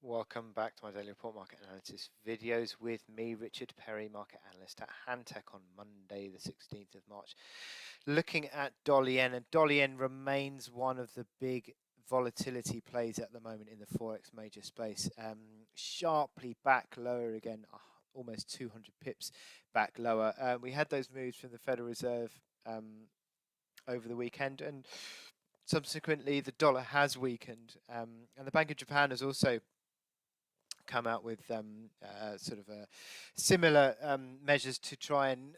Welcome back to my daily report market analysis videos with me, Richard Perry, market analyst at Hantec on Monday, the 16th of March. Looking at dollar yen, and dollar yen remains one of the big volatility plays at the moment in the Forex major space. Sharply back lower again, almost 200 pips back lower. We had those moves from the Federal Reserve over the weekend, and subsequently the dollar has weakened, and the Bank of Japan has also come out with sort of similar measures to try and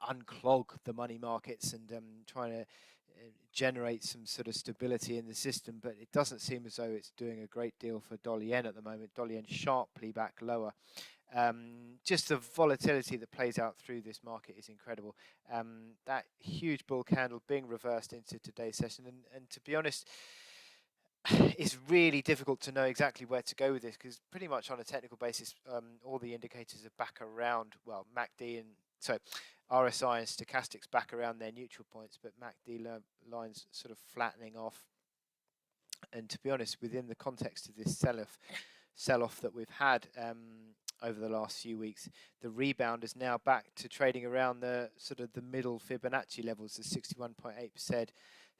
unclog the money markets and trying to generate some sort of stability in the system, but it doesn't seem as though it's doing a great deal for dollar yen at the moment. Dollar yen sharply back lower. Just the volatility that plays out through this market is incredible. That huge bull candle being reversed into today's session, and to be honest, it's really difficult to know exactly where to go with this, because pretty much on a technical basis, all the indicators are back around, well, MACD and so RSI and stochastics back around their neutral points, but MACD lines sort of flattening off. And to be honest, within the context of this sell-off that we've had over the last few weeks, the rebound is now back to trading around the sort of the middle Fibonacci levels, the 61.8%.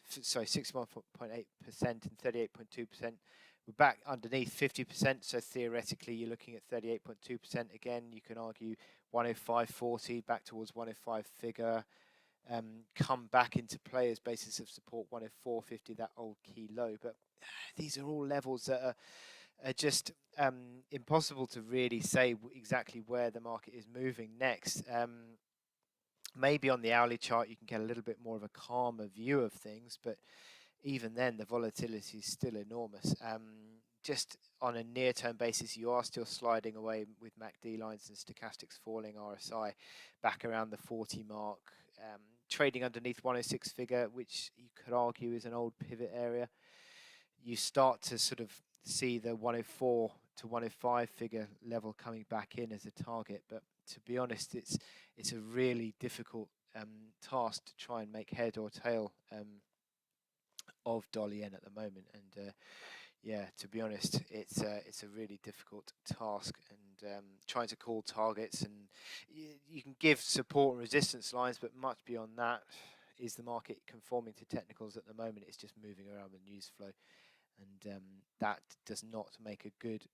Sorry, 61.8% and 38.2%. We're back underneath 50%, so theoretically you're looking at 38.2%. Again, you can argue 105.40 back towards 105 figure. Come back into play as basis of support 104.50, that old key low. But these are all levels that are just impossible to really say exactly where the market is moving next. Maybe on the hourly chart you can get a little bit more of a calmer view of things, but even then the volatility is still enormous. Just on a near-term basis, you are still sliding away with MACD lines and stochastics falling, RSI back around the 40 mark, trading underneath 106 figure, which you could argue is an old pivot area. You start to sort of see the 104 to 105 figure level coming back in as a target, but to be honest, it's a really difficult task to try and make head or tail of dollar yen at the moment. And yeah, to be honest, it's a really difficult task, and trying to call targets, and you can give support and resistance lines, but much beyond that, is the market conforming to technicals at the moment? It's just moving around the news flow, and that does not make a good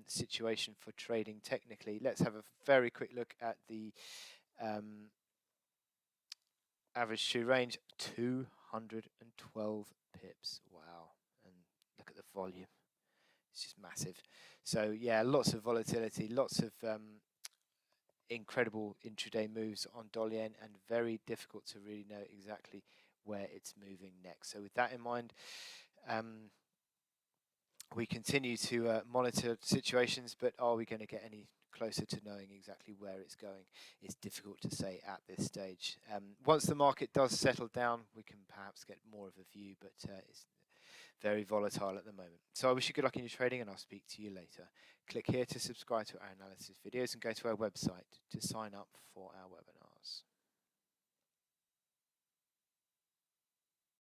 situation for trading technically. Let's have a very quick look at the average shoe range, 212 pips. Wow. And look at the volume, it's just massive. So yeah, lots of volatility, lots of incredible intraday moves on dollar yen, and very difficult to really know exactly where it's moving next. So with that in mind, we continue to monitor situations, but are we going to get any closer to knowing exactly where it's going? It's difficult to say at this stage. Once the market does settle down, we can perhaps get more of a view, but it's very volatile at the moment. So I wish you good luck in your trading, and I'll speak to you later. Click here to subscribe to our analysis videos and go to our website to sign up for our webinars.